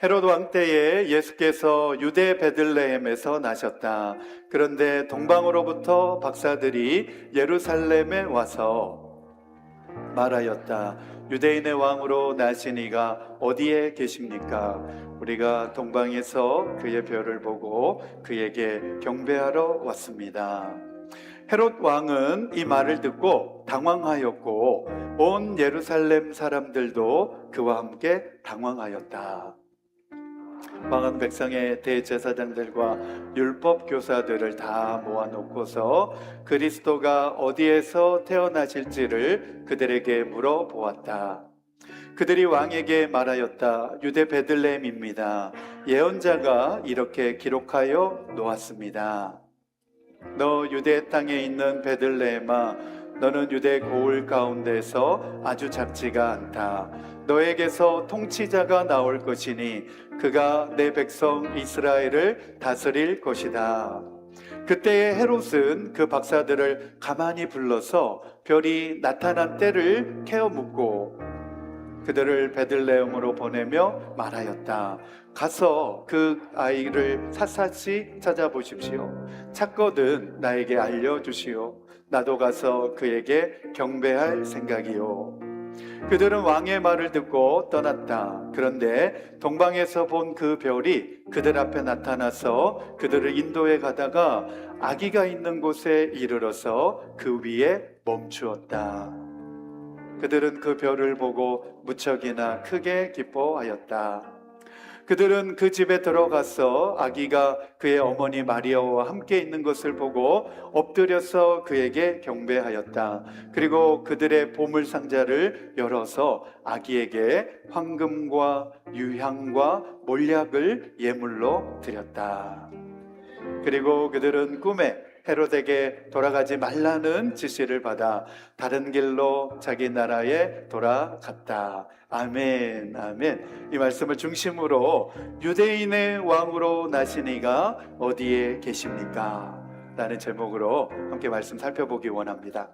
헤롯 왕 때에 예수께서 유대 베들레헴에서 나셨다. 그런데 동방으로부터 박사들이 예루살렘에 와서 말하였다. 유대인의 왕으로 나신 이가 어디에 계십니까? 우리가 동방에서 그의 별을 보고 그에게 경배하러 왔습니다. 헤롯 왕은 이 말을 듣고 당황하였고 온 예루살렘 사람들도 그와 함께 당황하였다. 왕은 백성의 대제사장들과 율법 교사들을 다 모아놓고서 그리스도가 어디에서 태어나실지를 그들에게 물어보았다. 그들이 왕에게 말하였다. 유대 베들레헴입니다. 예언자가 이렇게 기록하여 놓았습니다. 너 유대 땅에 있는 베들레헴아, 너는 유대 고을 가운데서 아주 작지가 않다. 너에게서 통치자가 나올 것이니 그가 내 백성 이스라엘을 다스릴 것이다. 그때의 헤롯은 그 박사들을 가만히 불러서 별이 나타난 때를 캐어 묻고 그들을 베들레헴으로 보내며 말하였다. 가서 그 아이를 샅샅이 찾아보십시오. 찾거든 나에게 알려주시오. 나도 가서 그에게 경배할 생각이요. 그들은 왕의 말을 듣고 떠났다. 그런데 동방에서 본 그 별이 그들 앞에 나타나서 그들을 인도해 가다가 아기가 있는 곳에 이르러서 그 위에 멈추었다. 그들은 그 별을 보고 무척이나 크게 기뻐하였다. 그들은 그 집에 들어가서 아기가 그의 어머니 마리아와 함께 있는 것을 보고 엎드려서 그에게 경배하였다. 그리고 그들의 보물 상자를 열어서 아기에게 황금과 유향과 몰약을 예물로 드렸다. 그리고 그들은 꿈에 헤롯에게 돌아가지 말라는 지시를 받아 다른 길로 자기 나라에 돌아갔다. 아멘, 아멘. 이 말씀을 중심으로 유대인의 왕으로 나신 이가 어디에 계십니까? 라는 제목으로 함께 말씀 살펴보기 원합니다.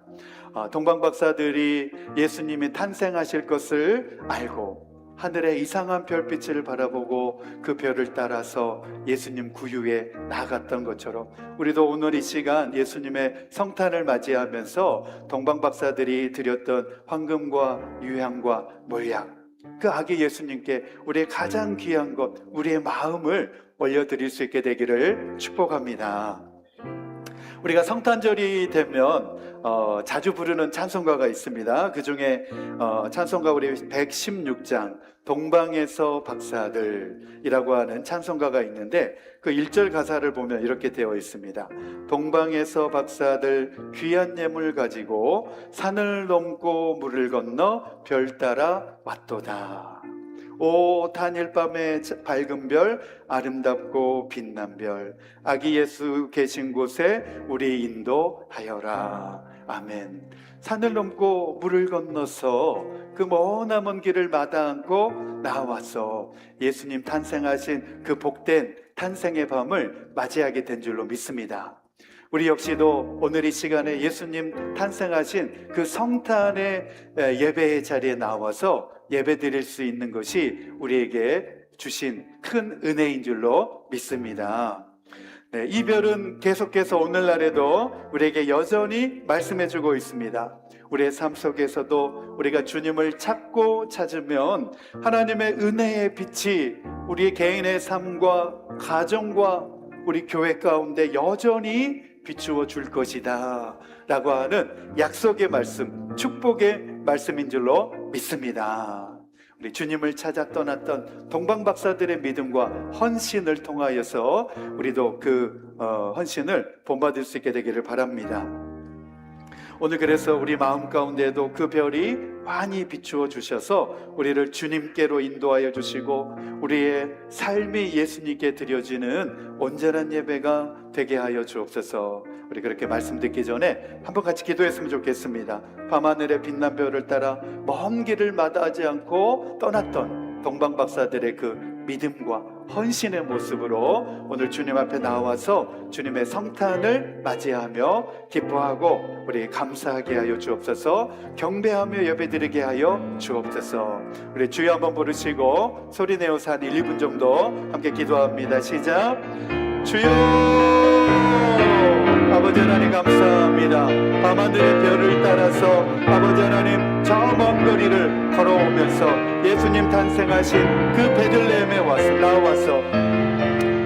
동방 박사들이 예수님이 탄생하실 것을 알고 하늘의 이상한 별빛을 바라보고 그 별을 따라서 예수님 구유에 나아갔던 것처럼 우리도 오늘 이 시간 예수님의 성탄을 맞이하면서 동방 박사들이 드렸던 황금과 유향과 몰약, 그 아기 예수님께 우리의 가장 귀한 것, 우리의 마음을 올려드릴 수 있게 되기를 축복합니다. 우리가 성탄절이 되면 자주 부르는 찬송가가 있습니다. 그 중에 찬송가 우리 116장 동방에서 박사들이라고 하는 찬송가가 있는데 그 1절 가사를 보면 이렇게 되어 있습니다. 동방에서 박사들 귀한 예물 가지고 산을 넘고 물을 건너 별 따라 왔도다. 오 단일밤의 밝은 별, 아름답고 빛난 별, 아기 예수 계신 곳에 우리 인도하여라. 아멘. 산을 넘고 물을 건너서 그 머나먼 길을 마다않고 나와서 예수님 탄생하신 그 복된 탄생의 밤을 맞이하게 된 줄로 믿습니다. 우리 역시도 오늘 이 시간에 예수님 탄생하신 그 성탄의 예배의 자리에 나와서 예배 드릴 수 있는 것이 우리에게 주신 큰 은혜인 줄로 믿습니다. 네, 이 별은 계속해서 오늘날에도 우리에게 여전히 말씀해주고 있습니다. 우리의 삶 속에서도 우리가 주님을 찾고 찾으면 하나님의 은혜의 빛이 우리 개인의 삶과 가정과 우리 교회 가운데 여전히 비추어 줄 것이다 라고 하는 약속의 말씀, 축복의 말씀인 줄로 믿습니다. 우리 주님을 찾아 떠났던 동방박사들의 믿음과 헌신을 통하여서 우리도 그 헌신을 본받을 수 있게 되기를 바랍니다. 오늘 그래서 우리 마음 가운데에도 그 별이 많이 비추어 주셔서 우리를 주님께로 인도하여 주시고 우리의 삶이 예수님께 드려지는 온전한 예배가 되게 하여 주옵소서. 우리 그렇게 말씀 듣기 전에 한번 같이 기도했으면 좋겠습니다. 밤하늘의 빛난 별을 따라 먼 길을 마다하지 않고 떠났던 동방박사들의 그 믿음과 헌신의 모습으로 오늘 주님 앞에 나와서 주님의 성탄을 맞이하며 기뻐하고 우리 감사하게 하여 주옵소서. 경배하며 예배드리게 하여 주옵소서. 우리 주여 한번 부르시고 소리내어서 한 1, 2분 정도 함께 기도합니다. 시작. 주여, 아버지 하나님 감사합니다. 밤하늘의 별을 따라서 아버지 하나님 저 먼 거리를 걸어오면서 예수님 탄생하신 그 베들레헴에 나와서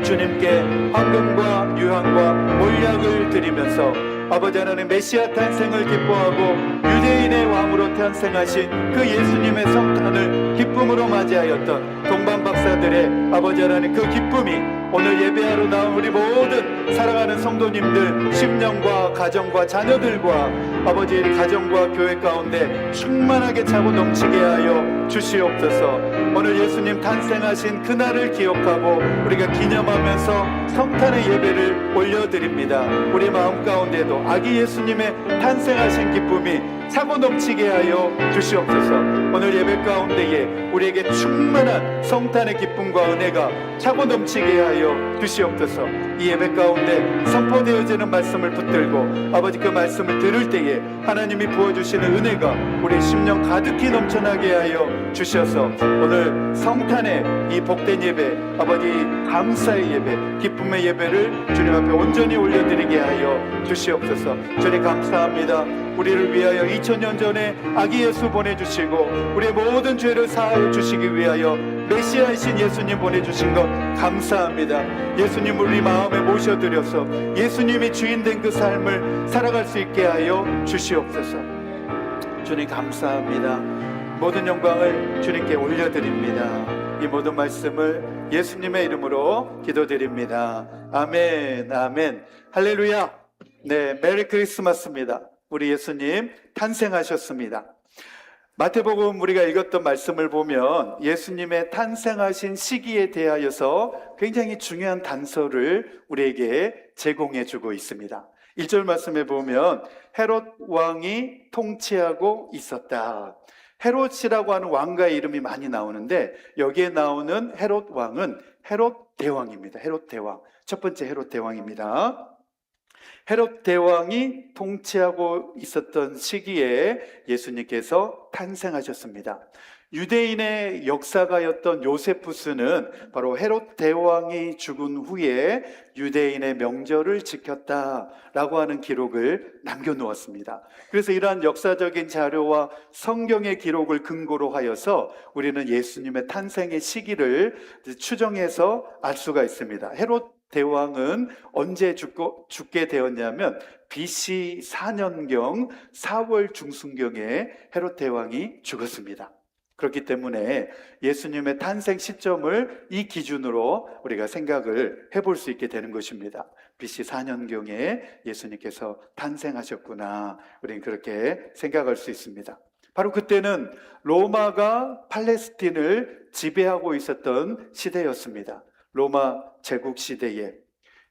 주님께 황금과 유향과 몰약을 드리면서 아버지 하나님 메시아 탄생을 기뻐하고 유대인의 왕으로 탄생하신 그 예수님의 성탄을 기쁨으로 맞이하였던 동방박사들의 아버지 하나님 그 기쁨이 오늘 예배하러 나온 우리 모든 사랑하는 성도님들 심령과 가정과 자녀들과 아버지 가정과 교회 가운데 충만하게 차고 넘치게 하여 주시옵소서. 오늘 예수님 탄생하신 그날을 기억하고 우리가 기념하면서 성탄의 예배를 올려드립니다. 우리 마음 가운데도 아기 예수님의 탄생하신 기쁨이 차고 넘치게 하여 주시옵소서. 오늘 예배 가운데에 우리에게 충만한 성탄의 기쁨과 은혜가 차고 넘치게 하여 주시옵소서. 이 예배 가운데 선포되어지는 말씀을 붙들고 아버지 그 말씀을 들을 때에 하나님이 부어주시는 은혜가 우리 심령 가득히 넘쳐나게 하여 주셔서 오늘 성탄의 이 복된 예배, 아버지 감사의 예배, 기쁨의 예배를 주님 앞에 온전히 올려드리게 하여 주시옵소서. 주님 감사합니다. 우리를 위하여 2000년 전에 아기 예수 보내주시고 우리의 모든 죄를 사하여 주시기 위하여 메시아이신 예수님 보내주신 것 감사합니다. 예수님 우리 마음에 모셔드려서 예수님이 주인된 그 삶을 살아갈 수 있게 하여 주시옵소서. 주님 감사합니다. 모든 영광을 주님께 올려드립니다. 이 모든 말씀을 예수님의 이름으로 기도드립니다. 아멘, 아멘, 할렐루야. 네, 메리 크리스마스입니다. 우리 예수님 탄생하셨습니다. 마태복음 우리가 읽었던 말씀을 보면 예수님의 탄생하신 시기에 대하여서 굉장히 중요한 단서를 우리에게 제공해 주고 있습니다. 1절 말씀에 보면 헤롯 왕이 통치하고 있었다. 헤롯이라고 하는 왕가의 이름이 많이 나오는데 여기에 나오는 헤롯 왕은 헤롯 대왕입니다. 헤롯 대왕, 첫 번째 헤롯 대왕입니다. 헤롯 대왕이 통치하고 있었던 시기에 예수님께서 탄생하셨습니다. 유대인의 역사가였던 요세푸스는 바로 헤롯 대왕이 죽은 후에 유대인의 명절을 지켰다라고 하는 기록을 남겨놓았습니다. 그래서 이러한 역사적인 자료와 성경의 기록을 근거로 하여서 우리는 예수님의 탄생의 시기를 추정해서 알 수가 있습니다. 헤롯 대왕은 언제 죽게 되었냐면 BC 4년경 4월 중순경에 헤롯 대왕이 죽었습니다. 그렇기 때문에 예수님의 탄생 시점을 이 기준으로 우리가 생각을 해볼 수 있게 되는 것입니다. BC 4년경에 예수님께서 탄생하셨구나, 우리는 그렇게 생각할 수 있습니다. 바로 그때는 로마가 팔레스틴을 지배하고 있었던 시대였습니다. 로마 제국 시대에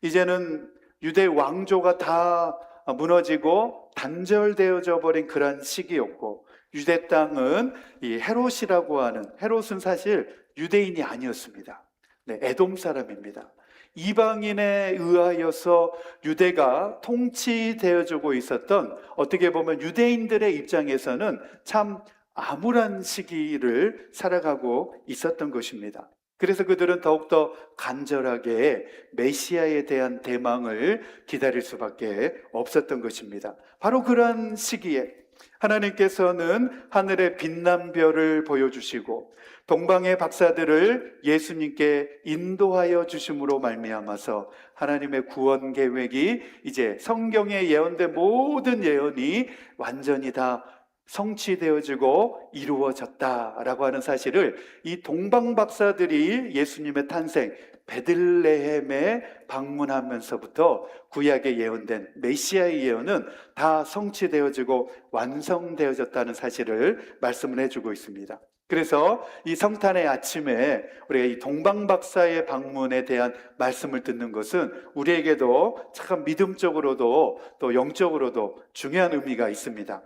이제는 유대 왕조가 다 무너지고 단절되어져 버린 그런 시기였고, 유대 땅은 이 헤롯이라고 하는, 헤롯은 사실 유대인이 아니었습니다. 네, 에돔 사람입니다. 이방인에 의하여서 유대가 통치되어지고 있었던, 어떻게 보면 유대인들의 입장에서는 참 암울한 시기를 살아가고 있었던 것입니다. 그래서 그들은 더욱더 간절하게 메시아에 대한 대망을 기다릴 수밖에 없었던 것입니다. 바로 그러한 시기에 하나님께서는 하늘의 빛난 별을 보여주시고 동방의 박사들을 예수님께 인도하여 주심으로 말미암아서 하나님의 구원 계획이 이제 성경에 예언된 모든 예언이 완전히 다 성취되어지고 이루어졌다라고 하는 사실을 이 동방 박사들이 예수님의 탄생 베들레헴에 방문하면서부터 구약에 예언된 메시아의 예언은 다 성취되어지고 완성되어졌다는 사실을 말씀을 해주고 있습니다. 그래서 이 성탄의 아침에 우리가 이 동방 박사의 방문에 대한 말씀을 듣는 것은 우리에게도 참 믿음적으로도 또 영적으로도 중요한 의미가 있습니다.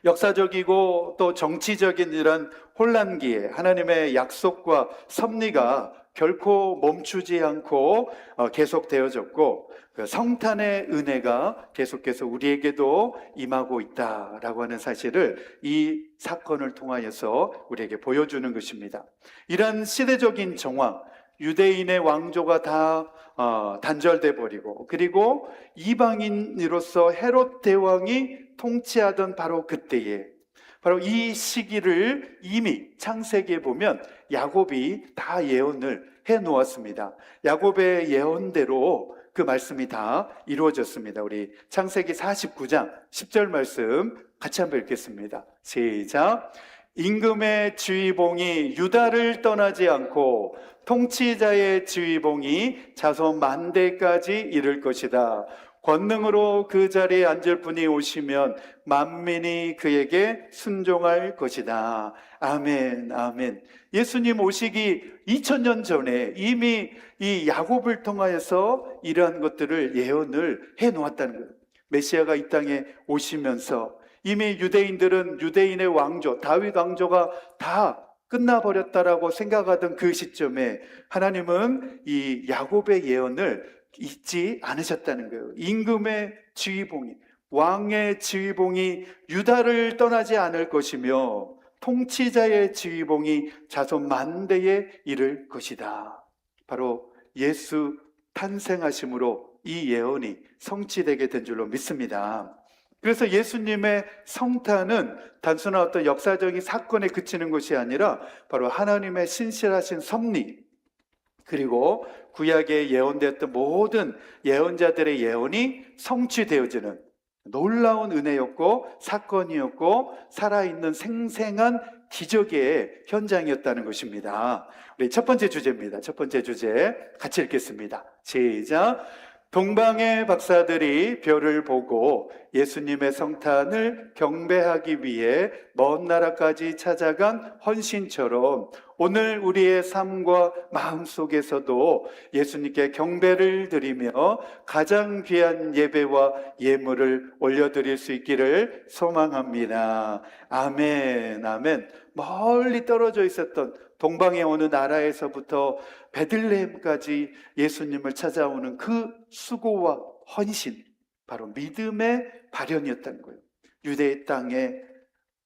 역사적이고 또 정치적인 이런 혼란기에 하나님의 약속과 섭리가 결코 멈추지 않고 계속되어졌고, 그 성탄의 은혜가 계속해서 우리에게도 임하고 있다라고 하는 사실을 이 사건을 통하여서 우리에게 보여주는 것입니다. 이런 시대적인 정황, 유대인의 왕조가 다 단절돼 버리고, 그리고 이방인으로서 헤롯 대왕이 통치하던 바로 그때에, 바로 이 시기를 이미 창세기에 보면 야곱이 다 예언을 해 놓았습니다. 야곱의 예언대로 그 말씀이 다 이루어졌습니다. 우리 창세기 49장 10절 말씀 같이 한번 읽겠습니다. 시작. 임금의 지휘봉이 유다를 떠나지 않고 통치자의 지휘봉이 자손 만대까지 이를 것이다. 권능으로 그 자리에 앉을 분이 오시면 만민이 그에게 순종할 것이다. 아멘, 아멘. 예수님 오시기 2000년 전에 이미 이 야곱을 통하여서 이러한 것들을 예언을 해 놓았다는 거예요. 메시아가 이 땅에 오시면서 이미 유대인들은 유대인의 왕조, 다윗 왕조가 다 끝나버렸다라고 생각하던 그 시점에 하나님은 이 야곱의 예언을 잊지 않으셨다는 거예요. 임금의 지휘봉이, 왕의 지휘봉이 유다를 떠나지 않을 것이며 통치자의 지휘봉이 자손 만대에 이를 것이다. 바로 예수 탄생하심으로 이 예언이 성취되게 된 줄로 믿습니다. 그래서 예수님의 성탄은 단순한 어떤 역사적인 사건에 그치는 것이 아니라 바로 하나님의 신실하신 섭리, 그리고 구약에 예언되었던 모든 예언자들의 예언이 성취되어지는 놀라운 은혜였고 사건이었고 살아있는 생생한 기적의 현장이었다는 것입니다. 우리 첫 번째 주제입니다. 첫 번째 주제 같이 읽겠습니다. 시작. 동방의 박사들이 별을 보고 예수님의 성탄을 경배하기 위해 먼 나라까지 찾아간 헌신처럼 오늘 우리의 삶과 마음 속에서도 예수님께 경배를 드리며 가장 귀한 예배와 예물을 올려드릴 수 있기를 소망합니다. 아멘, 아멘. 멀리 떨어져 있었던 동방의 어느 나라에서부터 베들레헴까지 예수님을 찾아오는 그 수고와 헌신, 바로 믿음의 발현이었다는 거예요. 유대의 땅에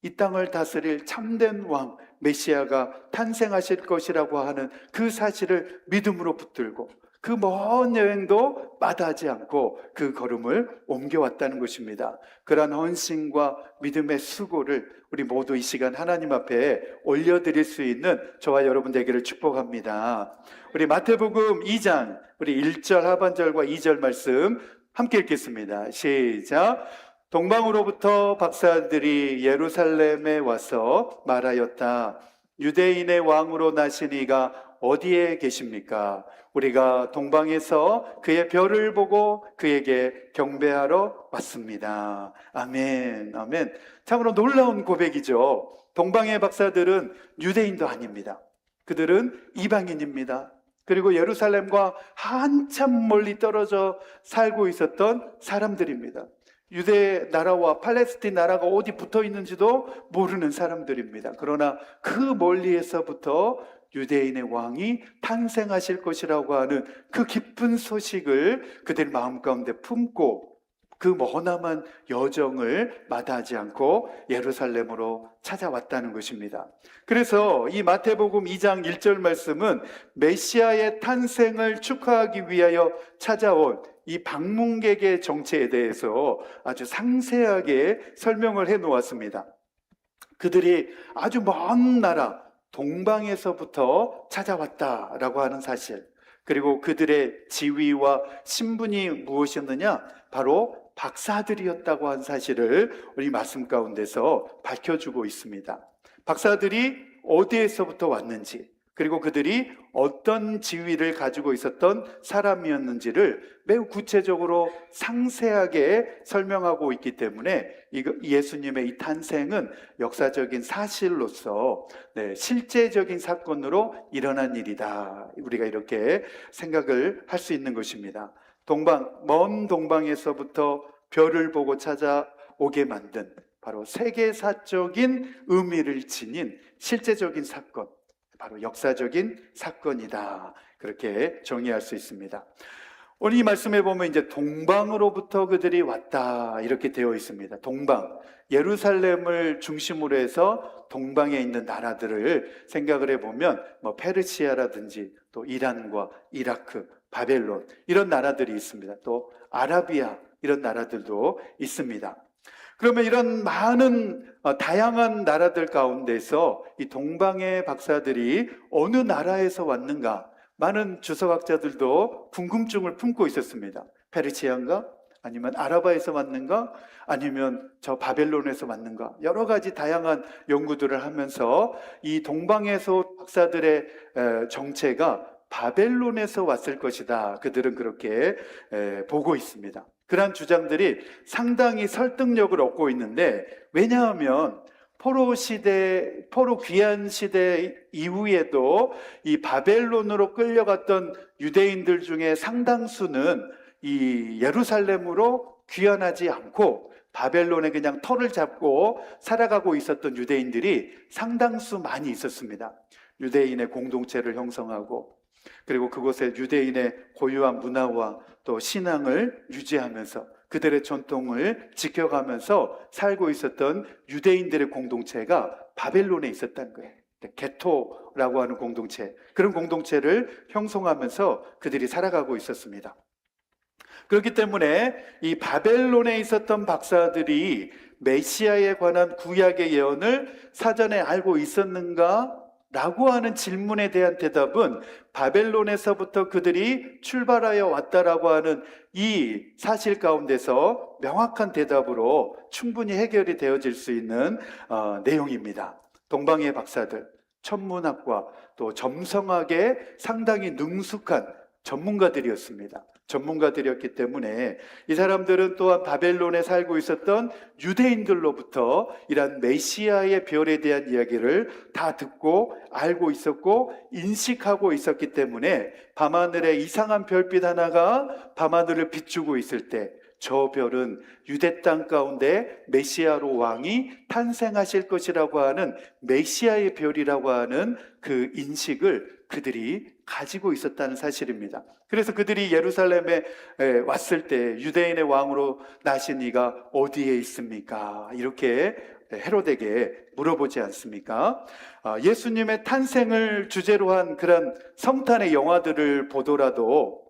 이 땅을 다스릴 참된 왕 메시아가 탄생하실 것이라고 하는 그 사실을 믿음으로 붙들고 그 먼 여행도 마다하지 않고 그 걸음을 옮겨왔다는 것입니다. 그러한 헌신과 믿음의 수고를 우리 모두 이 시간 하나님 앞에 올려드릴 수 있는 저와 여러분 되기를 축복합니다. 우리 마태복음 2장 우리 1절 하반절과 2절 말씀 함께 읽겠습니다. 시작. 동방으로부터 박사들이 예루살렘에 와서 말하였다. 유대인의 왕으로 나신 이가 어디에 계십니까? 우리가 동방에서 그의 별을 보고 그에게 경배하러 왔습니다. 아멘, 아멘. 참으로 놀라운 고백이죠. 동방의 박사들은 유대인도 아닙니다. 그들은 이방인입니다. 그리고 예루살렘과 한참 멀리 떨어져 살고 있었던 사람들입니다. 유대 나라와 팔레스틴 나라가 어디 붙어 있는지도 모르는 사람들입니다. 그러나 그 멀리에서부터 유대인의 왕이 탄생하실 것이라고 하는 그 기쁜 소식을 그들 마음 가운데 품고 그 머나먼 여정을 마다하지 않고 예루살렘으로 찾아왔다는 것입니다. 그래서 이 마태복음 2장 1절 말씀은 메시아의 탄생을 축하하기 위하여 찾아온 이 방문객의 정체에 대해서 아주 상세하게 설명을 해 놓았습니다. 그들이 아주 먼 나라 동방에서부터 찾아왔다라고 하는 사실, 그리고 그들의 지위와 신분이 무엇이었느냐? 바로 박사들이었다고 한 사실을 우리 말씀 가운데서 밝혀주고 있습니다. 박사들이 어디에서부터 왔는지, 그리고 그들이 어떤 지위를 가지고 있었던 사람이었는지를 매우 구체적으로 상세하게 설명하고 있기 때문에 예수님의 이 탄생은 역사적인 사실로서 실제적인 사건으로 일어난 일이다. 우리가 이렇게 생각을 할 수 있는 것입니다. 먼 동방에서부터 별을 보고 찾아오게 만든 바로 세계사적인 의미를 지닌 실제적인 사건, 바로 역사적인 사건이다. 그렇게 정의할 수 있습니다. 오늘 이 말씀에 보면 이제 동방으로부터 그들이 왔다 이렇게 되어 있습니다. 동방, 예루살렘을 중심으로 해서 동방에 있는 나라들을 생각을 해보면 뭐 페르시아라든지 또 이란과 이라크, 바벨론 이런 나라들이 있습니다. 또 아라비아 이런 나라들도 있습니다. 그러면 이런 많은 다양한 나라들 가운데서 이 동방의 박사들이 어느 나라에서 왔는가? 많은 주석학자들도 궁금증을 품고 있었습니다. 페르시아인가? 아니면 아라바에서 왔는가? 아니면 저 바벨론에서 왔는가? 여러 가지 다양한 연구들을 하면서 이 동방에서 박사들의 정체가 바벨론에서 왔을 것이다. 그들은 그렇게 보고 있습니다. 그러한 주장들이 상당히 설득력을 얻고 있는데, 왜냐하면 포로 시대, 포로 귀환 시대 이후에도 이 바벨론으로 끌려갔던 유대인들 중에 상당수는 이 예루살렘으로 귀환하지 않고 바벨론에 그냥 터를 잡고 살아가고 있었던 유대인들이 상당수 많이 있었습니다. 유대인의 공동체를 형성하고, 그리고 그곳에 유대인의 고유한 문화와 또 신앙을 유지하면서 그들의 전통을 지켜가면서 살고 있었던 유대인들의 공동체가 바벨론에 있었다는 거예요. 게토라고 하는 공동체, 그런 공동체를 형성하면서 그들이 살아가고 있었습니다. 그렇기 때문에 이 바벨론에 있었던 박사들이 메시아에 관한 구약의 예언을 사전에 알고 있었는가? 라고 하는 질문에 대한 대답은 바벨론에서부터 그들이 출발하여 왔다라고 하는 이 사실 가운데서 명확한 대답으로 충분히 해결이 되어질 수 있는 내용입니다. 동방의 박사들, 천문학과 또 점성학에 상당히 능숙한 전문가들이었습니다. 전문가들이었기 때문에 이 사람들은 또한 바벨론에 살고 있었던 유대인들로부터 이러한 메시아의 별에 대한 이야기를 다 듣고 알고 있었고 인식하고 있었기 때문에 밤하늘에 이상한 별빛 하나가 밤하늘을 비추고 있을 때 저 별은 유대 땅 가운데 메시아로 왕이 탄생하실 것이라고 하는 메시아의 별이라고 하는 그 인식을 그들이 가지고 있었다는 사실입니다. 그래서 그들이 예루살렘에 왔을 때 유대인의 왕으로 나신 이가 어디에 있습니까? 이렇게 헤롯에게 물어보지 않습니까? 예수님의 탄생을 주제로 한 그런 성탄의 영화들을 보더라도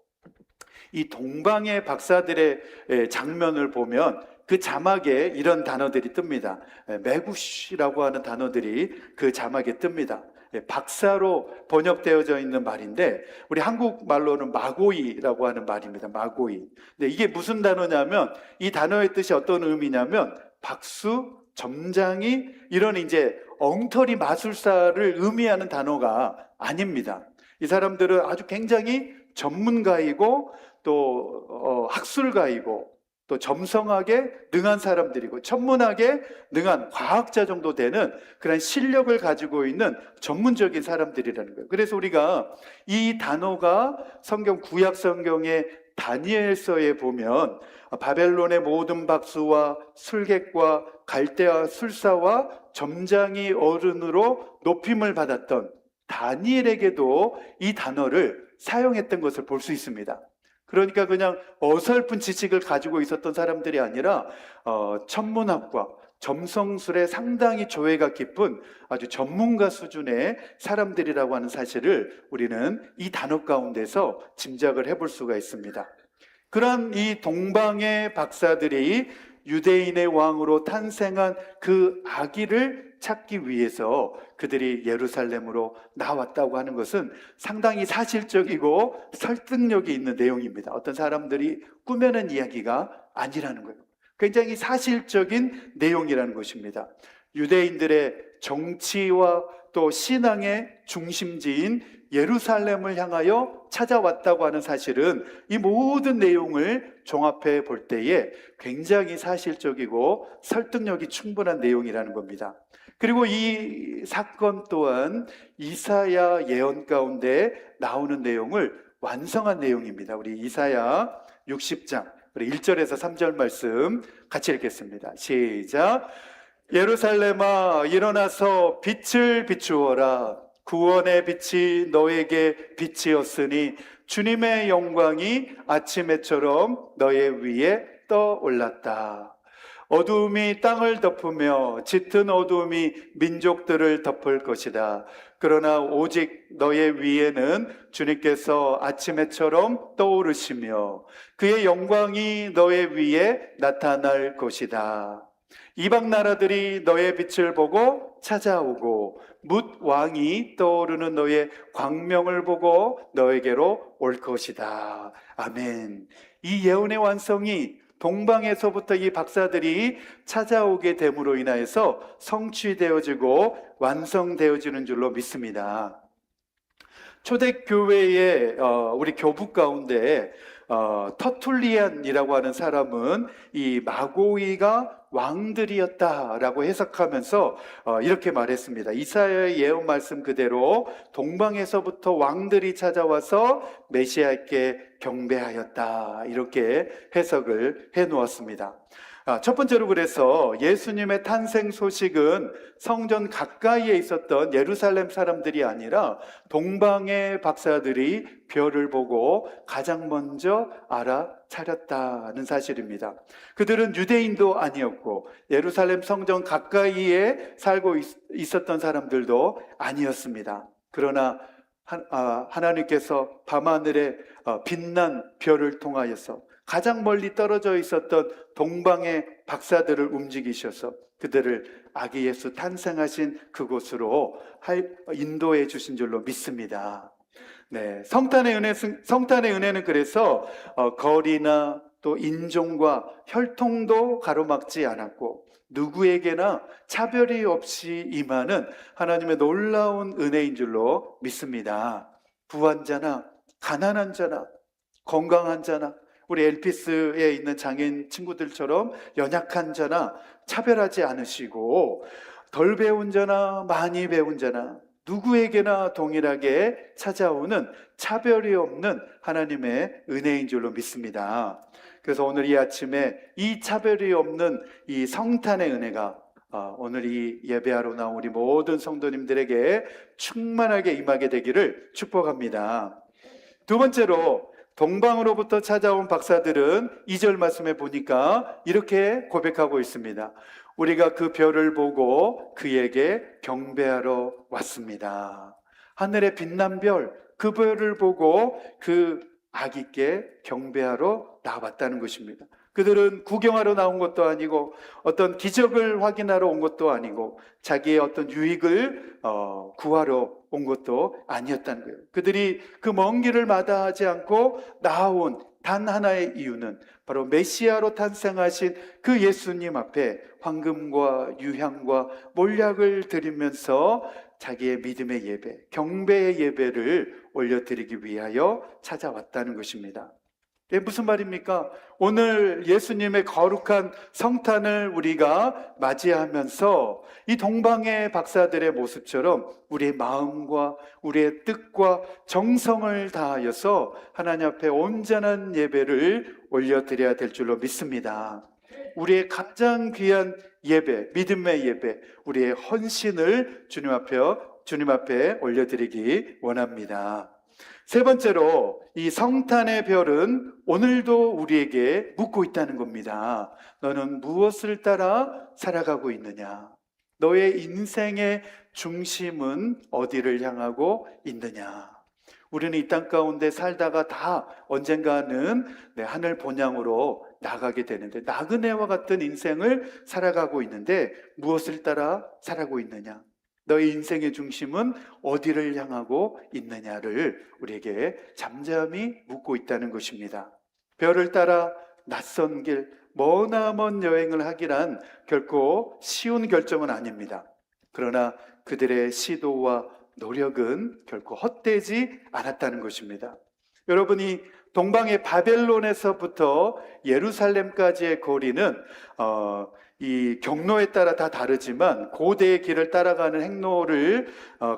이 동방의 박사들의 장면을 보면 그 자막에 이런 단어들이 뜹니다. 메구시라고 하는 단어들이 그 자막에 뜹니다. 박사로 번역되어져 있는 말인데 우리 한국말로는 마고이라고 하는 말입니다. 마고이. 근데 이게 무슨 단어냐면 이 단어의 뜻이 어떤 의미냐면 박수, 점장이 이런 이제 엉터리 마술사를 의미하는 단어가 아닙니다. 이 사람들은 아주 굉장히 전문가이고 또 학술가이고 또 점성학에 능한 사람들이고 천문학에 능한 과학자 정도 되는 그런 실력을 가지고 있는 전문적인 사람들이라는 거예요. 그래서 우리가 이 단어가 성경 구약 성경의 다니엘서에 보면 바벨론의 모든 박수와 술객과 갈대아 술사와 점장이 어른으로 높임을 받았던 다니엘에게도 이 단어를 사용했던 것을 볼 수 있습니다. 그러니까 그냥 어설픈 지식을 가지고 있었던 사람들이 아니라 천문학과 점성술에 상당히 조예가 깊은 아주 전문가 수준의 사람들이라고 하는 사실을 우리는 이 단어 가운데서 짐작을 해볼 수가 있습니다. 그러한 이 동방의 박사들이 유대인의 왕으로 탄생한 그 아기를 찾기 위해서 그들이 예루살렘으로 나왔다고 하는 것은 상당히 사실적이고 설득력이 있는 내용입니다. 어떤 사람들이 꾸며낸 이야기가 아니라는 거예요. 굉장히 사실적인 내용이라는 것입니다. 유대인들의 정치와 또 신앙의 중심지인 예루살렘을 향하여 찾아왔다고 하는 사실은 이 모든 내용을 종합해 볼 때에 굉장히 사실적이고 설득력이 충분한 내용이라는 겁니다. 그리고 이 사건 또한 이사야 예언 가운데 나오는 내용을 완성한 내용입니다. 우리 이사야 60장 우리 1절에서 3절 말씀 같이 읽겠습니다. 시작. 예루살렘아 일어나서 빛을 비추어라. 구원의 빛이 너에게 빛이었으니 주님의 영광이 아침에처럼 너의 위에 떠올랐다. 어두움이 땅을 덮으며 짙은 어두움이 민족들을 덮을 것이다. 그러나 오직 너의 위에는 주님께서 아침에처럼 떠오르시며 그의 영광이 너의 위에 나타날 것이다. 이방 나라들이 너의 빛을 보고 찾아오고 뭇 왕이 떠오르는 너의 광명을 보고 너에게로 올 것이다. 아멘. 이 예언의 완성이 동방에서부터 이 박사들이 찾아오게 됨으로 인하여서 성취되어지고 완성되어지는 줄로 믿습니다. 초대교회의 우리 교부 가운데 터툴리안이라고 하는 사람은 이 마고이가 왕들이었다라고 해석하면서 이렇게 말했습니다. 이사야의 예언 말씀 그대로 동방에서부터 왕들이 찾아와서 메시아께 경배하였다, 이렇게 해석을 해 놓았습니다. 첫 번째로 그래서 예수님의 탄생 소식은 성전 가까이에 있었던 예루살렘 사람들이 아니라 동방의 박사들이 별을 보고 가장 먼저 알아차렸다는 사실입니다. 그들은 유대인도 아니었고 예루살렘 성전 가까이에 살고 있었던 사람들도 아니었습니다. 그러나 하나님께서 밤하늘에 빛난 별을 통하여서 가장 멀리 떨어져 있었던 동방의 박사들을 움직이셔서 그들을 아기 예수 탄생하신 그곳으로 인도해 주신 줄로 믿습니다. 네, 성탄의 은혜는 그래서 거리나 또 인종과 혈통도 가로막지 않았고 누구에게나 차별이 없이 임하는 하나님의 놀라운 은혜인 줄로 믿습니다. 부한 자나 가난한 자나 건강한 자나 우리 엘피스에 있는 장애인 친구들처럼 연약한 자나 차별하지 않으시고 덜 배운 자나 많이 배운 자나 누구에게나 동일하게 찾아오는 차별이 없는 하나님의 은혜인 줄로 믿습니다. 그래서 오늘 이 아침에 이 차별이 없는 이 성탄의 은혜가 오늘 이 예배하러 나온 우리 모든 성도님들에게 충만하게 임하게 되기를 축복합니다. 두 번째로 동방으로부터 찾아온 박사들은 2절 말씀에 보니까 이렇게 고백하고 있습니다. 우리가 그 별을 보고 그에게 경배하러 왔습니다. 하늘에 빛난 별, 그 별을 보고 그 아기께 경배하러 나왔다는 것입니다. 그들은 구경하러 나온 것도 아니고 어떤 기적을 확인하러 온 것도 아니고 자기의 어떤 유익을 구하러 온 것도 아니었다는 거예요. 그들이 그 먼 길을 마다하지 않고 나아온 단 하나의 이유는 바로 메시아로 탄생하신 그 예수님 앞에 황금과 유향과 몰약을 드리면서 자기의 믿음의 예배, 경배의 예배를 올려드리기 위하여 찾아왔다는 것입니다. 네, 무슨 말입니까? 오늘 예수님의 거룩한 성탄을 우리가 맞이하면서 이 동방의 박사들의 모습처럼 우리의 마음과 우리의 뜻과 정성을 다하여서 하나님 앞에 온전한 예배를 올려드려야 될 줄로 믿습니다. 우리의 가장 귀한 예배, 믿음의 예배, 우리의 헌신을 주님 앞에 올려드리기 원합니다. 세 번째로 이 성탄의 별은 오늘도 우리에게 묻고 있다는 겁니다. 너는 무엇을 따라 살아가고 있느냐? 너의 인생의 중심은 어디를 향하고 있느냐? 우리는 이 땅 가운데 살다가 다 언젠가는 하늘 본향으로 나가게 되는데 나그네와 같은 인생을 살아가고 있는데 무엇을 따라 살아가고 있느냐? 너의 인생의 중심은 어디를 향하고 있느냐를 우리에게 잠잠히 묻고 있다는 것입니다. 별을 따라 낯선 길, 머나먼 여행을 하기란 결코 쉬운 결정은 아닙니다. 그러나 그들의 시도와 노력은 결코 헛되지 않았다는 것입니다. 여러분이 동방의 바벨론에서부터 예루살렘까지의 거리는 이 경로에 따라 다 다르지만 고대의 길을 따라가는 행로를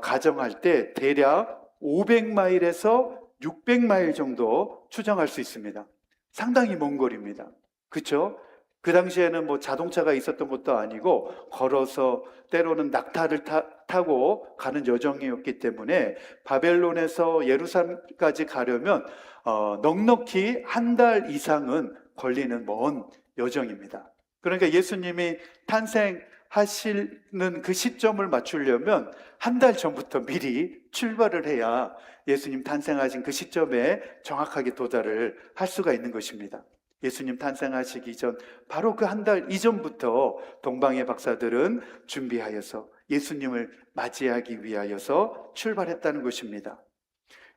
가정할 때 대략 500마일에서 600마일 정도 추정할 수 있습니다. 상당히 먼 거리입니다. 그렇죠? 그 당시에는 뭐 자동차가 있었던 것도 아니고 걸어서 때로는 낙타를 타고 가는 여정이었기 때문에 바벨론에서 예루살렘까지 가려면 넉넉히 한 달 이상은 걸리는 먼 여정입니다. 그러니까 예수님이 탄생하시는 그 시점을 맞추려면 한 달 전부터 미리 출발을 해야 예수님 탄생하신 그 시점에 정확하게 도달을 할 수가 있는 것입니다. 예수님 탄생하시기 전 바로 그 한 달 이전부터 동방의 박사들은 준비하여서 예수님을 맞이하기 위하여서 출발했다는 것입니다.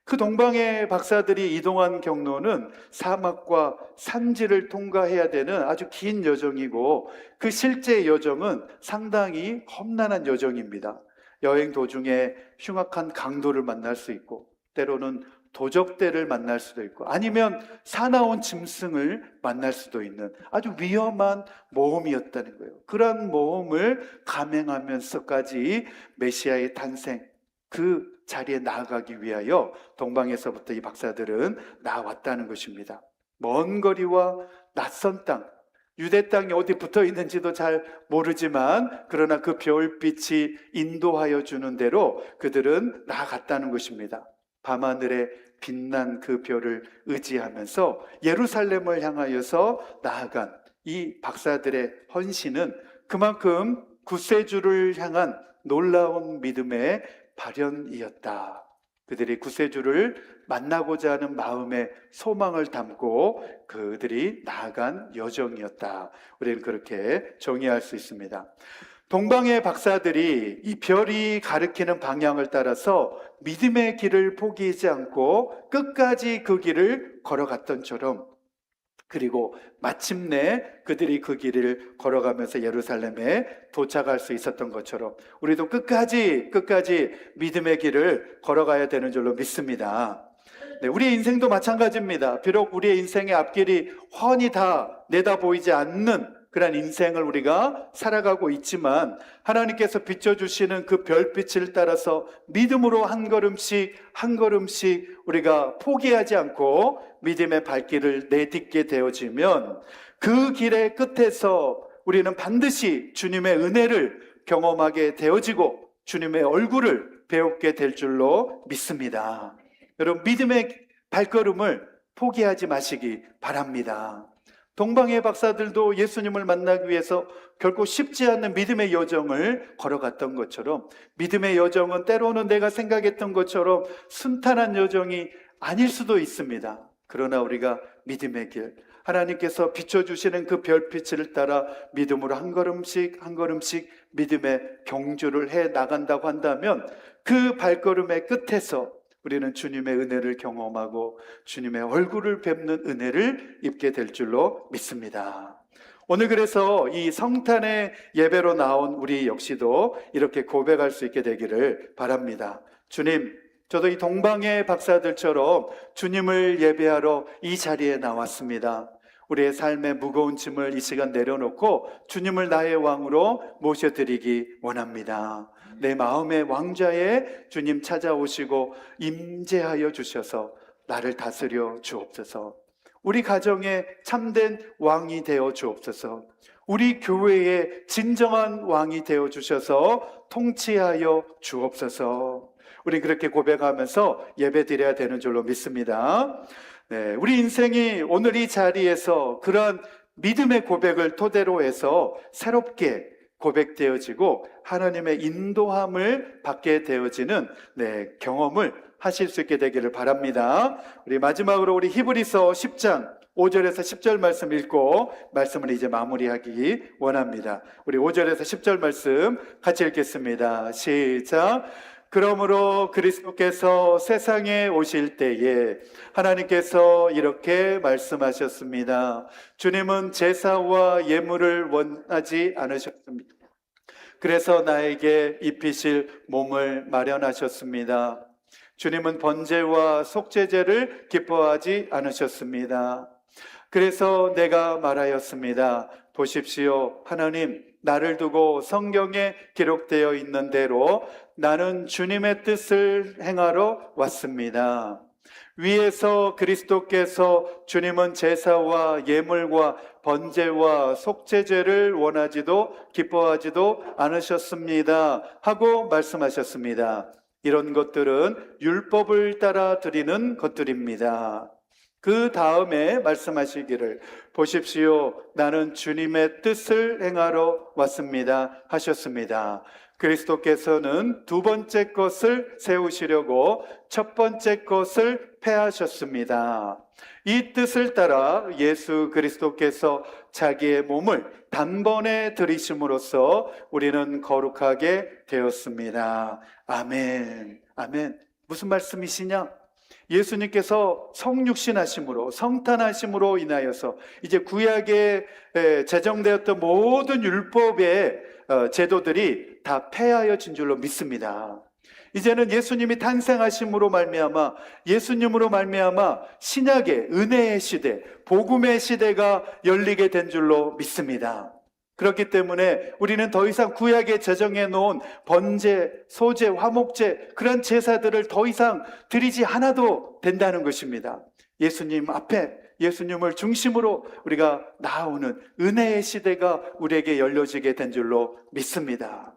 그 동방의 박사들이 이동한 경로는 사막과 산지를 통과해야 되는 아주 긴 여정이고, 그 실제 여정은 상당히 험난한 여정입니다. 여행 도중에 흉악한 강도를 만날 수 있고, 때로는 도적대를 만날 수도 있고, 아니면 사나운 짐승을 만날 수도 있는 아주 위험한 모험이었다는 거예요. 그러한 모험을 감행하면서까지 메시아의 탄생, 그 자리에 나아가기 위하여 동방에서부터 이 박사들은 나왔다는 것입니다. 먼 거리와 낯선 땅, 유대 땅이 어디 붙어 있는지도 잘 모르지만, 그러나 그 별빛이 인도하여 주는 대로 그들은 나아갔다는 것입니다. 밤하늘에 빛난 그 별을 의지하면서 예루살렘을 향하여서 나아간 이 박사들의 헌신은 그만큼 구세주를 향한 놀라운 믿음의 발현이었다. 그들이 구세주를 만나고자 하는 마음의 소망을 담고 그들이 나아간 여정이었다. 우리는 그렇게 정의할 수 있습니다. 동방의 박사들이 이 별이 가리키는 방향을 따라서 믿음의 길을 포기하지 않고 끝까지 그 길을 걸어갔던처럼, 그리고 마침내 그들이 그 길을 걸어가면서 예루살렘에 도착할 수 있었던 것처럼 우리도 끝까지 믿음의 길을 걸어가야 되는 줄로 믿습니다. 네, 우리의 인생도 마찬가지입니다. 비록 우리의 인생의 앞길이 훤히 다 내다 보이지 않는 그런 인생을 우리가 살아가고 있지만, 하나님께서 비춰주시는 그 별빛을 따라서 믿음으로 한 걸음씩 우리가 포기하지 않고 믿음의 발길을 내딛게 되어지면, 그 길의 끝에서 우리는 반드시 주님의 은혜를 경험하게 되어지고 주님의 얼굴을 배우게 될 줄로 믿습니다. 여러분, 믿음의 발걸음을 포기하지 마시기 바랍니다. 동방의 박사들도 예수님을 만나기 위해서 결코 쉽지 않은 믿음의 여정을 걸어갔던 것처럼, 믿음의 여정은 때로는 내가 생각했던 것처럼 순탄한 여정이 아닐 수도 있습니다. 그러나 우리가 믿음의 길, 하나님께서 비춰주시는 그 별빛을 따라 믿음으로 한 걸음씩 믿음의 경주를 해 나간다고 한다면, 그 발걸음의 끝에서 우리는 주님의 은혜를 경험하고 주님의 얼굴을 뵙는 은혜를 입게 될 줄로 믿습니다. 오늘 그래서 이 성탄의 예배로 나온 우리 역시도 이렇게 고백할 수 있게 되기를 바랍니다. 주님, 저도 이 동방의 박사들처럼 주님을 예배하러 이 자리에 나왔습니다. 우리의 삶의 무거운 짐을 이 시간 내려놓고 주님을 나의 왕으로 모셔드리기 원합니다. 내 마음의 왕좌에 주님 찾아오시고 임재하여 주셔서 나를 다스려 주옵소서. 우리 가정에 참된 왕이 되어 주옵소서. 우리 교회의 진정한 왕이 되어 주셔서 통치하여 주옵소서. 우리 그렇게 고백하면서 예배드려야 되는 줄로 믿습니다. 네, 우리 인생이 오늘 이 자리에서 그런 믿음의 고백을 토대로 해서 새롭게 고백되어지고 하나님의 인도함을 받게 되어지는 경험을 하실 수 있게 되기를 바랍니다. 우리 마지막으로 우리 히브리서 10장 5절에서 10절 말씀 읽고 말씀을 이제 마무리하기 원합니다. 우리 5절에서 10절 말씀 같이 읽겠습니다. 시작. 그러므로 그리스도께서 세상에 오실 때에 하나님께서 이렇게 말씀하셨습니다. 주님은 제사와 예물을 원하지 않으셨습니다. 그래서 나에게 입히실 몸을 마련하셨습니다. 주님은 번제와 속죄제를 기뻐하지 않으셨습니다. 그래서 내가 말하였습니다. 보십시오, 하나님, 나를 두고 성경에 기록되어 있는 대로 나는 주님의 뜻을 행하러 왔습니다. 위에서 그리스도께서 주님은 제사와 예물과 번제와 속죄제를 원하지도 기뻐하지도 않으셨습니다 하고 말씀하셨습니다. 이런 것들은 율법을 따라 드리는 것들입니다. 그 다음에 말씀하시기를 보십시오. 나는 주님의 뜻을 행하러 왔습니다 하셨습니다. 그리스도께서는 두 번째 것을 세우시려고 첫 번째 것을 폐하셨습니다. 이 뜻을 따라 예수 그리스도께서 자기의 몸을 단번에 들이심으로써 우리는 거룩하게 되었습니다. 아멘. 아멘. 무슨 말씀이시냐? 예수님께서 성육신하심으로 성탄하심으로 인하여서 이제 구약에 제정되었던 모든 율법의 제도들이 다 폐하여진 줄로 믿습니다. 이제는 예수님이 탄생하심으로 말미암아 예수님으로 말미암아 신약의 은혜의 시대, 복음의 시대가 열리게 된 줄로 믿습니다. 그렇기 때문에 우리는 더 이상 구약에 제정해 놓은 번제, 소제, 화목제 그런 제사들을 더 이상 드리지 않아도 된다는 것입니다. 예수님 앞에 예수님을 중심으로 우리가 나아오는 은혜의 시대가 우리에게 열려지게 된 줄로 믿습니다.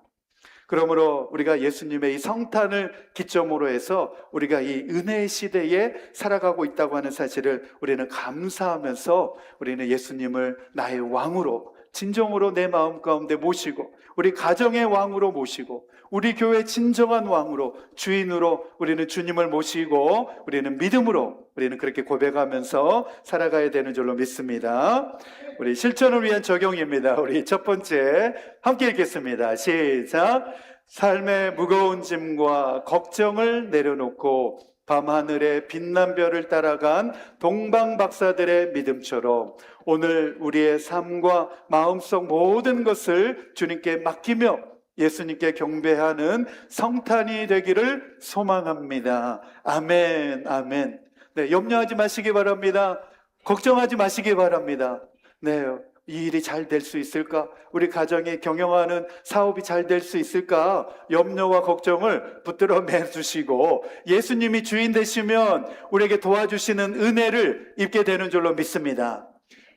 그러므로 우리가 예수님의 이 성탄을 기점으로 해서 우리가 이 은혜의 시대에 살아가고 있다고 하는 사실을 우리는 감사하면서 우리는 예수님을 나의 왕으로 진정으로 내 마음 가운데 모시고 우리 가정의 왕으로 모시고 우리 교회의 진정한 왕으로 주인으로 우리는 주님을 모시고 우리는 믿음으로 우리는 그렇게 고백하면서 살아가야 되는 줄로 믿습니다. 우리 실천을 위한 적용입니다. 우리 첫 번째 함께 읽겠습니다. 시작. 삶의 무거운 짐과 걱정을 내려놓고 밤하늘의 빛난 별을 따라간 동방 박사들의 믿음처럼 오늘 우리의 삶과 마음속 모든 것을 주님께 맡기며 예수님께 경배하는 성탄이 되기를 소망합니다. 아멘, 아멘. 네, 염려하지 마시기 바랍니다. 걱정하지 마시기 바랍니다. 네, 이 일이 잘 될 수 있을까? 우리 가정이 경영하는 사업이 잘 될 수 있을까? 염려와 걱정을 붙들어 매주시고 예수님이 주인 되시면 우리에게 도와주시는 은혜를 입게 되는 줄로 믿습니다.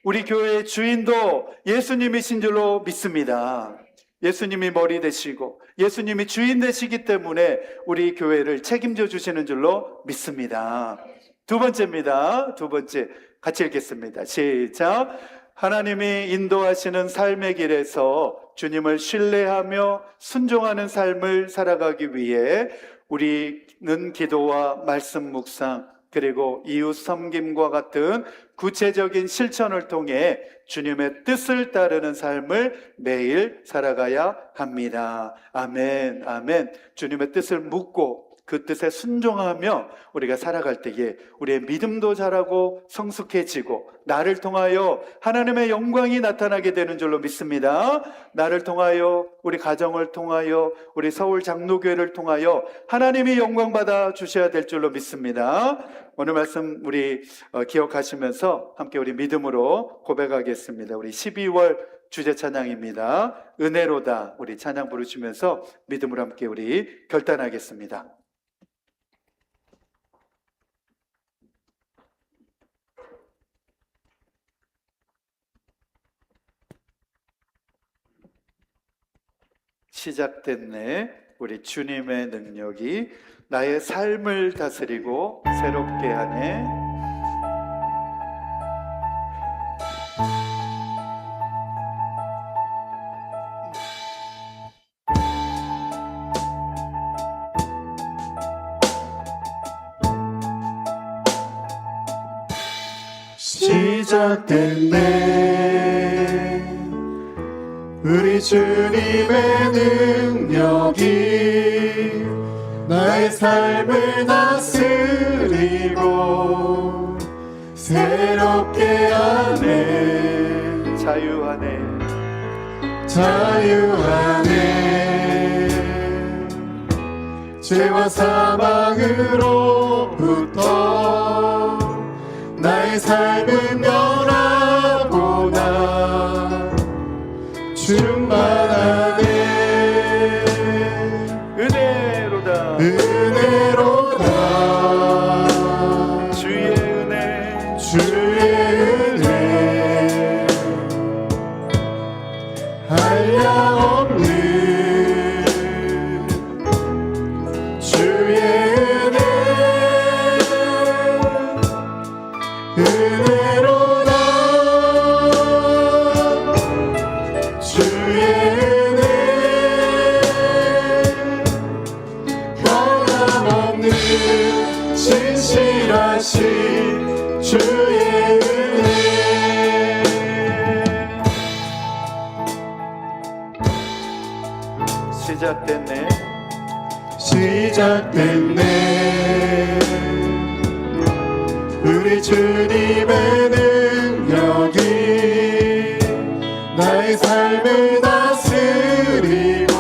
우리 교회의 주인도 예수님이신 줄로 믿습니다. 예수님이 머리 되시고 예수님이 주인 되시기 때문에 우리 교회를 책임져 주시는 줄로 믿습니다. 두 번째입니다. 두 번째 같이 읽겠습니다. 시작. 하나님이 인도하시는 삶의 길에서 주님을 신뢰하며 순종하는 삶을 살아가기 위해 우리는 기도와 말씀 묵상 그리고 이웃 섬김과 같은 구체적인 실천을 통해 주님의 뜻을 따르는 삶을 매일 살아가야 합니다. 아멘, 아멘. 주님의 뜻을 묻고 그 뜻에 순종하며 우리가 살아갈 때에 우리의 믿음도 자라고 성숙해지고 나를 통하여 하나님의 영광이 나타나게 되는 줄로 믿습니다. 나를 통하여 우리 가정을 통하여 우리 서울 장로교회를 통하여 하나님이 영광 받아 주셔야 될 줄로 믿습니다. 오늘 말씀 우리 기억하시면서 함께 우리 믿음으로 고백하겠습니다. 우리 12월 주제 찬양입니다. 은혜로다. 우리 찬양 부르시면서 믿음으로 함께 우리 결단하겠습니다. 시작됐네. 우리 주님의 능력이 나의 삶을 다스리고 새롭게 하네. 시작됐네. 우리 주님의 능력이 나의 삶을 다스리고 새롭게 하네. 자유하네. 자유하네. 죄와 사망으로부터 나의 삶은 변하구나. 충만하네. 은혜로다. 은혜로다. 시작됐네. 시작됐네. 우리 주님의 능력이 나의 삶을 다스리고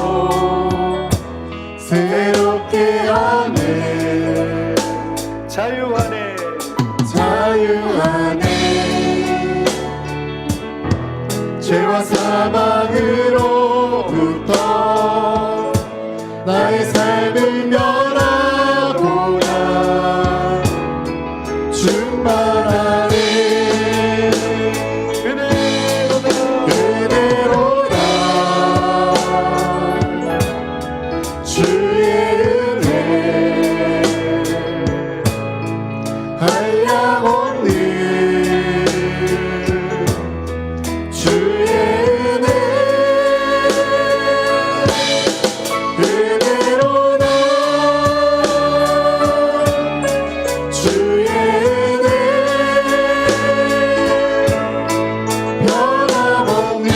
새롭게 하네. 자유하네. 자유하네. 죄와 사망으로부터 나의 삶을 멸하고야 충만하네. 은혜로다 주의 은혜 한량없는 주의 은혜. 은혜로다 주의 은혜 변함없는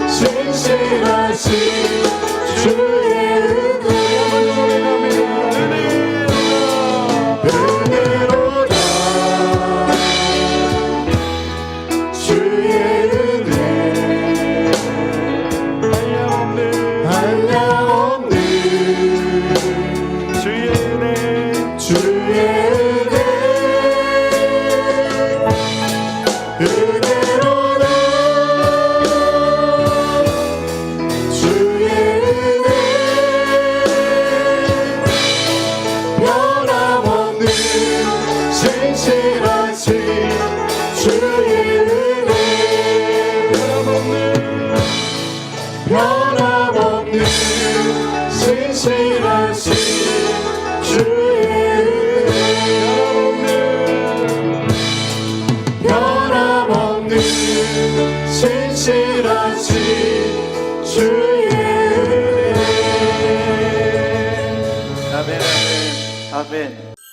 신실하신 주의 은혜. 은혜로다 주의 은혜 한량없는 주의 은혜. 주의 은혜. 은혜로다 주의 은혜 변함없는 신실하신 주의 은혜. 변함없는 신실하신 주의 은혜. 변함없는 신실하신 주의 은혜. 아멘, 아멘, 아멘.